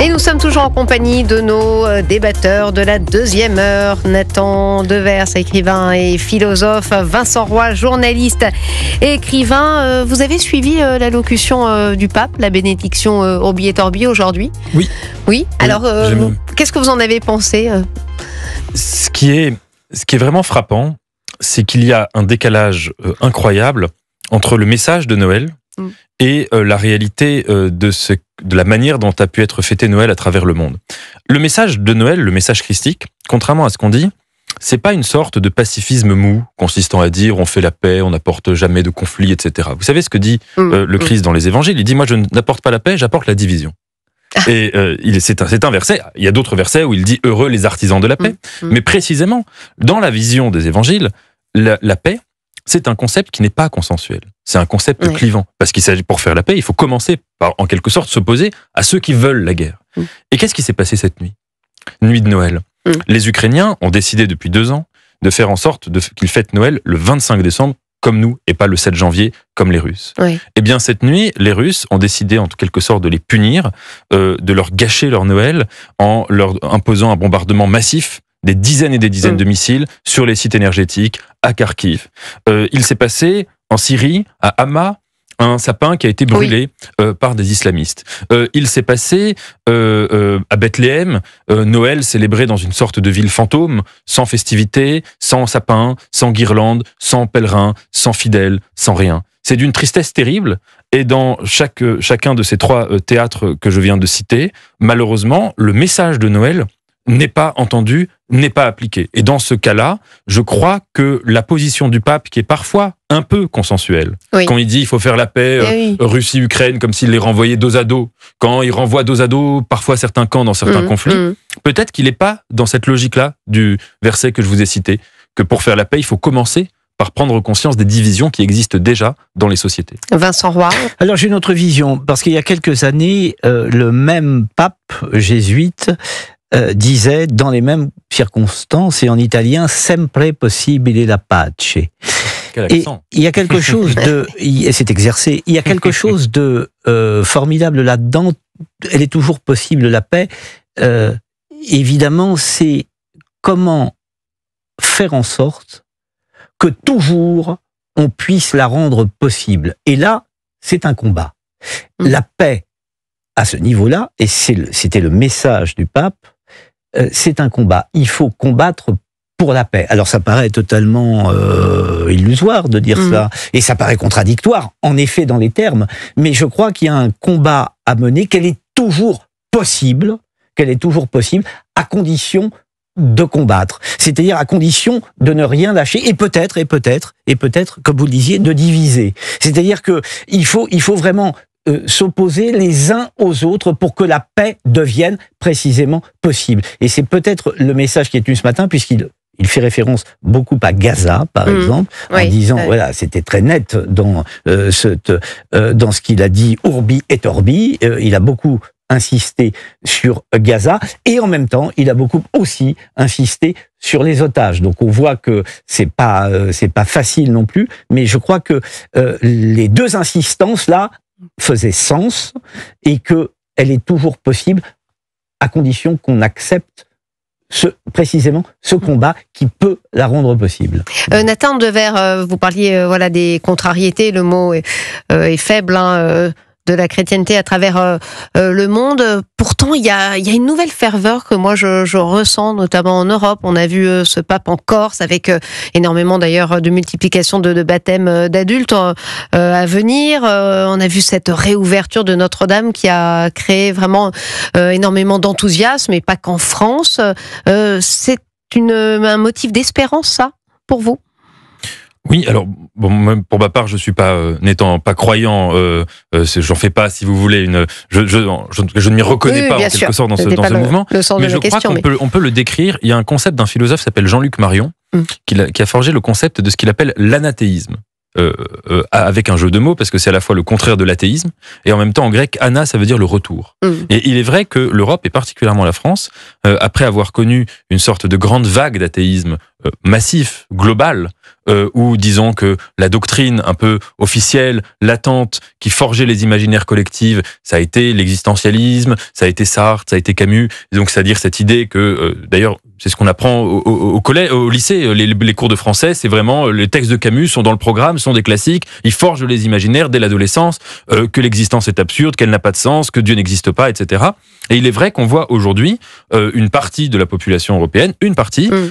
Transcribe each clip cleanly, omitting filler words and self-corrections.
Et nous sommes toujours en compagnie de nos débatteurs de la deuxième heure. Nathan Devers, écrivain et philosophe. Vincent Roy, journaliste et écrivain. Vous avez suivi l'allocution du pape, la bénédiction Urbi et Orbi aujourd'hui ? Oui. Oui. Alors, qu'est-ce que vous en avez pensé ? Ce qui est vraiment frappant, c'est qu'il y a un décalage incroyable entre le message de Noël et la réalité de la manière dont a pu être fêté Noël à travers le monde. Le message de Noël, le message christique, contrairement à ce qu'on dit, c'est pas une sorte de pacifisme mou consistant à dire on fait la paix, on n'apporte jamais de conflit, etc. Vous savez ce que dit le Christ dans les évangiles ? Il dit moi je n'apporte pas la paix, j'apporte la division. Et c'est un verset, il y a d'autres versets où il dit heureux les artisans de la paix, mais précisément dans la vision des évangiles, la paix, c'est un concept qui n'est pas consensuel. C'est un concept clivant. Parce qu'il s'agit, pour faire la paix, il faut commencer par, en quelque sorte, s'opposer à ceux qui veulent la guerre. Et qu'est-ce qui s'est passé cette nuit ? Nuit de Noël. Les Ukrainiens ont décidé depuis 2 ans de faire en sorte qu'ils fêtent Noël le 25 décembre, comme nous, et pas le 7 janvier, comme les Russes. Eh bien, cette nuit, les Russes ont décidé, en quelque sorte, de les punir, de leur gâcher leur Noël, en leur imposant un bombardement massif des dizaines et des dizaines de missiles sur les sites énergétiques, à Kharkiv. Il s'est passé en Syrie, à Hama, un sapin qui a été brûlé par des islamistes. Il s'est passé à Bethléem, Noël célébré dans une sorte de ville fantôme, sans festivité, sans sapin, sans guirlande, sans pèlerins, sans fidèles, sans rien. C'est d'une tristesse terrible, et dans chacun de ces 3 théâtres que je viens de citer, malheureusement, le message de Noël n'est pas entendu, n'est pas appliqué. Et dans ce cas-là, je crois que la position du pape, qui est parfois un peu consensuelle, quand il dit il faut faire la paix, Russie-Ukraine, comme s'il les renvoyait dos à dos, quand il renvoie dos à dos parfois certains camps dans certains conflits, peut-être qu'il n'est pas dans cette logique-là du verset que je vous ai cité, que pour faire la paix, il faut commencer par prendre conscience des divisions qui existent déjà dans les sociétés. Vincent Roy. Alors j'ai une autre vision, parce qu'il y a quelques années, le même pape jésuite disait dans les mêmes circonstances et en italien sempre possibile la pace. Et il y a quelque chose de, c'est exercé, il y a quelque chose de formidable là-dedans. Elle est toujours possible la paix. Évidemment, c'est comment faire en sorte que toujours on puisse la rendre possible. Et là, c'est un combat. La paix à ce niveau-là, et c'était le message du pape, c'est un combat. Il faut combattre pour la paix. Alors ça paraît totalement illusoire de dire ça, et ça paraît contradictoire, en effet, dans les termes, mais je crois qu'il y a un combat à mener, qu'elle est toujours possible, à condition de combattre. C'est-à-dire à condition de ne rien lâcher, et peut-être, comme vous le disiez, de diviser. C'est-à-dire que il faut vraiment s'opposer les uns aux autres pour que la paix devienne précisément possible. Et c'est peut-être le message qui est tenu ce matin, puisqu'il fait référence beaucoup à Gaza, par exemple, en disant, voilà, c'était très net dans ce qu'il a dit, Urbi et Orbi. Il a beaucoup insisté sur Gaza, et en même temps, il a beaucoup aussi insisté sur les otages. Donc on voit que c'est pas facile non plus, mais je crois que les 2 insistances là faisait sens, et qu'elle est toujours possible à condition qu'on accepte précisément ce combat qui peut la rendre possible. Nathan Devers, vous parliez des contrariétés, le mot est faible, de la chrétienté à travers le monde. Pourtant, il y a une nouvelle ferveur que moi je ressens, notamment en Europe. On a vu ce pape en Corse, avec énormément d'ailleurs de multiplication de baptêmes d'adultes à venir. On a vu cette réouverture de Notre-Dame qui a créé vraiment énormément d'enthousiasme, et pas qu'en France. C'est un motif d'espérance, ça, pour vous ? Oui, alors bon, pour ma part, je suis pas n'étant pas croyant, j'en fais pas, si vous voulez, je ne m'y reconnais pas en quelque sorte dans ce mouvement. Mais je crois qu'on peut le décrire. Il y a un concept d'un philosophe qui s'appelle Jean-Luc Marion, qui a forgé le concept de ce qu'il appelle l'anathéisme. Avec un jeu de mots, parce que c'est à la fois le contraire de l'athéisme, et en même temps en grec, ana, ça veut dire le retour. Et il est vrai que l'Europe, et particulièrement la France, après avoir connu une sorte de grande vague d'athéisme massif, global, où disons que la doctrine un peu officielle, latente, qui forgeait les imaginaires collectifs, ça a été l'existentialisme, ça a été Sartre, ça a été Camus. Et donc c'est-à-dire cette idée que, d'ailleurs, c'est ce qu'on apprend au collège, au lycée, les cours de français, c'est vraiment les textes de Camus sont dans le programme, sont des classiques, ils forgent les imaginaires dès l'adolescence, que l'existence est absurde, qu'elle n'a pas de sens, que Dieu n'existe pas, etc. Et il est vrai qu'on voit aujourd'hui une partie de la population européenne,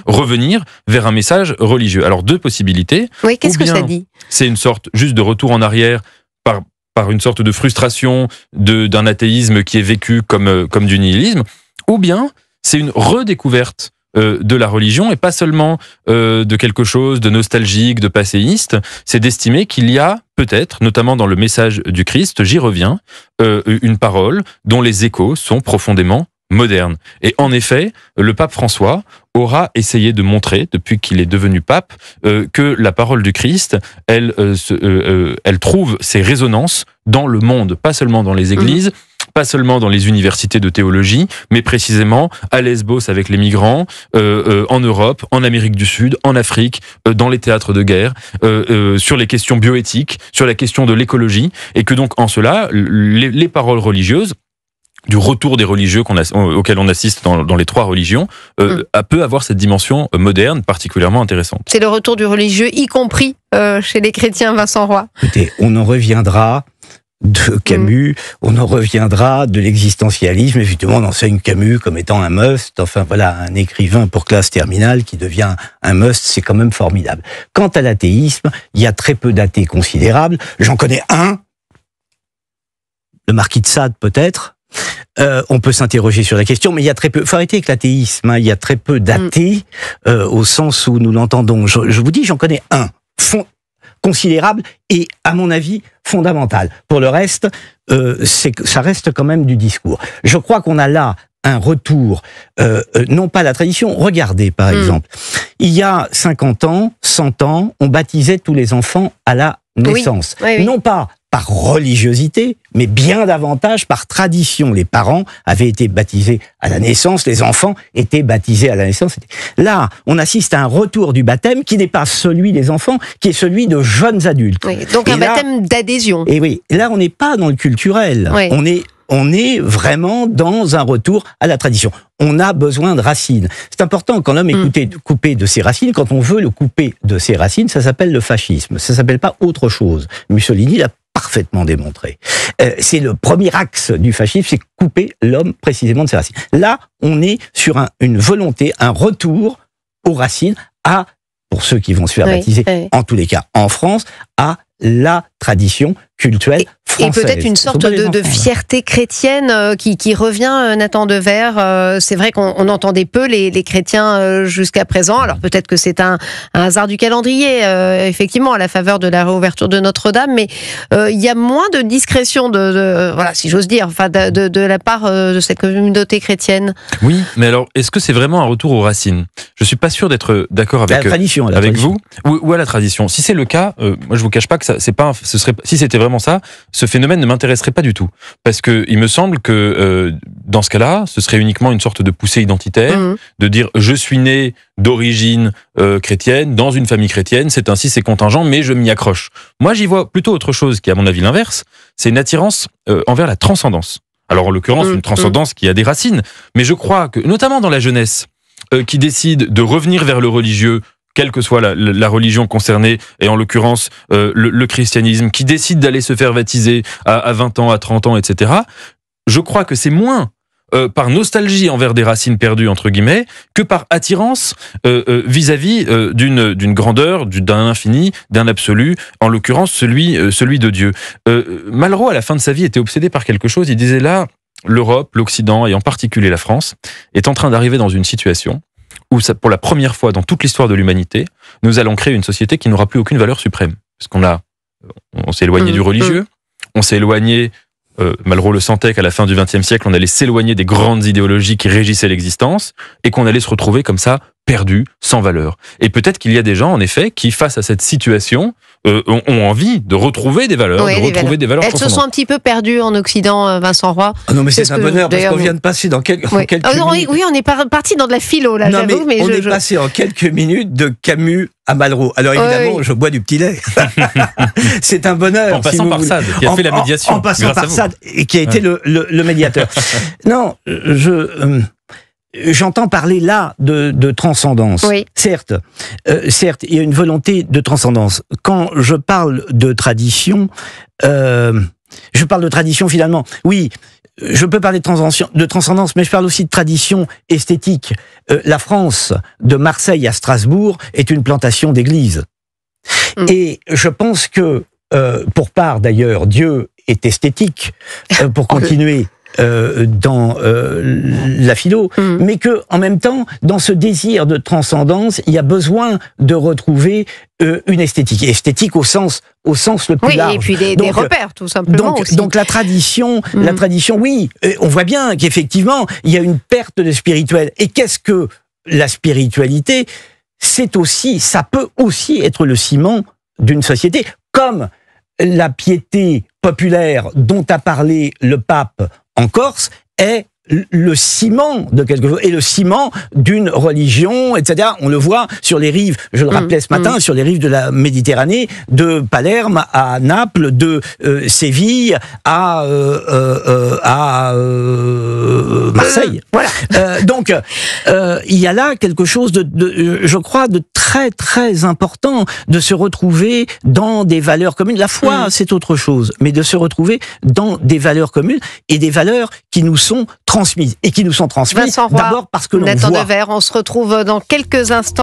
revenir vers un message religieux. Alors deux possibilités. Oui, qu'est-ce que ça dit ? C'est une sorte juste de retour en arrière par une sorte de frustration d'un athéisme qui est vécu comme du nihilisme, ou bien c'est une redécouverte de la religion et pas seulement de quelque chose de nostalgique, de passéiste. C'est d'estimer qu'il y a peut-être, notamment dans le message du Christ, j'y reviens, une parole dont les échos sont profondément modernes. Et en effet, le pape François aura essayé de montrer, depuis qu'il est devenu pape, que la parole du Christ, elle trouve ses résonances dans le monde, pas seulement dans les églises, pas seulement dans les universités de théologie, mais précisément à Lesbos avec les migrants, en Europe, en Amérique du Sud, en Afrique, dans les théâtres de guerre, sur les questions bioéthiques, sur la question de l'écologie, et que donc en cela, les paroles religieuses, du retour des religieux auxquels on assiste dans les trois religions, peut avoir cette dimension moderne particulièrement intéressante. C'est le retour du religieux, y compris chez les chrétiens, Vincent Roy. Écoutez, on en reviendra de Camus, on en reviendra de l'existentialisme. Évidemment, on enseigne Camus comme étant un must. Enfin voilà, un écrivain pour classe terminale qui devient un must, c'est quand même formidable. Quant à l'athéisme, il y a très peu d'athées considérables. J'en connais un, le marquis de Sade peut-être. On peut s'interroger sur la question, mais il y a très peu. Faut arrêter avec l'athéisme. Il y a très peu d'athées au sens où nous l'entendons. Je vous dis, j'en connais un considérable et, à mon avis, fondamental. Pour le reste, ça reste quand même du discours. Je crois qu'on a là un retour, non pas à la tradition. Regardez, par exemple, il y a 50 ans, 100 ans, on baptisait tous les enfants à la naissance. Oui. Non pas par religiosité, mais bien davantage par tradition. Les parents avaient été baptisés à la naissance, les enfants étaient baptisés à la naissance. Là, on assiste à un retour du baptême qui n'est pas celui des enfants, qui est celui de jeunes adultes. Oui, donc un baptême d'adhésion. Et oui, là, on n'est pas dans le culturel. Oui. On est vraiment dans un retour à la tradition. On a besoin de racines. C'est important quand l'homme est coupé de ses racines. Quand on veut le couper de ses racines, ça s'appelle le fascisme. Ça s'appelle pas autre chose. Mussolini l'a parfaitement démontré. C'est le premier axe du fascisme, c'est couper l'homme précisément de ses racines. Là, on est sur une volonté, un retour aux racines, pour ceux qui vont se faire baptiser, en tous les cas en France, à la tradition culturelle française. Et peut-être une sorte de fierté chrétienne qui revient, Nathan Devers. C'est vrai qu'on entendait peu les chrétiens jusqu'à présent. Alors peut-être que c'est un hasard du calendrier, effectivement, à la faveur de la réouverture de Notre-Dame, mais il y a moins de discrétion, voilà, si j'ose dire, enfin, de la part de cette communauté chrétienne. Oui, mais alors, est-ce que c'est vraiment un retour aux racines ? Je suis pas sûr d'être d'accord avec vous ou à la tradition. Si c'est le cas, moi je vous cache pas que si c'était vraiment ça, ce phénomène ne m'intéresserait pas du tout. Parce que il me semble que dans ce cas-là, ce serait uniquement une sorte de poussée identitaire, de dire je suis né d'origine chrétienne, dans une famille chrétienne, c'est ainsi, c'est contingent, mais je m'y accroche. Moi, j'y vois plutôt autre chose qui est à mon avis l'inverse, c'est une attirance envers la transcendance. Alors en l'occurrence, une transcendance qui a des racines, mais je crois que, notamment dans la jeunesse, qui décide de revenir vers le religieux, quelle que soit la religion concernée, et en l'occurrence le christianisme, qui décide d'aller se faire baptiser à 20 ans, à 30 ans, etc., je crois que c'est moins par nostalgie envers des racines perdues, entre guillemets, que par attirance vis-à-vis d'une grandeur, d'un infini, d'un absolu, en l'occurrence celui de Dieu. Malraux, à la fin de sa vie, était obsédé par quelque chose. Il disait là, l'Europe, l'Occident, et en particulier la France, est en train d'arriver dans une situation où, pour la première fois dans toute l'histoire de l'humanité, nous allons créer une société qui n'aura plus aucune valeur suprême. Parce on s'est éloigné du religieux, on s'est éloigné, Malraux le sentait qu'à la fin du XXe siècle, on allait s'éloigner des grandes idéologies qui régissaient l'existence, et qu'on allait se retrouver comme ça, perdus, sans valeur. Et peut-être qu'il y a des gens, en effet, qui, face à cette situation, ont envie de retrouver des valeurs, des valeurs Elles se sont un petit peu perdues en Occident, Vincent Roy. Ah non, mais c'est un bonheur parce qu'on vient de passer dans quelques minutes. Oui, on est parti dans de la philo là. Non, mais on est passé en quelques minutes de Camus à Malraux. Alors évidemment, je bois du petit lait. C'est un bonheur. En passant par Sade, qui a fait la médiation. En passant par Sade, et qui a été le médiateur. Non, j'entends parler là de transcendance. Oui. Certes, il y a une volonté de transcendance. Quand je parle de tradition, je parle de tradition finalement. Oui, je peux parler de transcendance, mais je parle aussi de tradition esthétique. La France, de Marseille à Strasbourg, est une plantation d'églises. Et je pense que, pour part d'ailleurs, Dieu est esthétique, pour continuer dans la philo, mais que en même temps, dans ce désir de transcendance, il y a besoin de retrouver une esthétique. Esthétique au sens le plus large. Oui, et puis des repères, tout simplement. Donc la tradition, oui, on voit bien qu'effectivement, il y a une perte de spirituel. Et qu'est-ce que la spiritualité? Ça peut aussi être le ciment d'une société, comme la piété populaire dont a parlé le pape en Corse est le ciment de quelque chose, et le ciment d'une religion, etc. On le voit sur les rives, je le rappelais ce matin, sur les rives de la Méditerranée, de Palerme à Naples, de Séville à Marseille. Voilà. Donc, il y a là quelque chose je crois, de très très important, de se retrouver dans des valeurs communes. La foi, c'est autre chose, mais de se retrouver dans des valeurs communes et des valeurs qui nous sont transmises. Et qui nous sont transmises d'abord parce que l'on voit. Nathan Dever, on se retrouve dans quelques instants.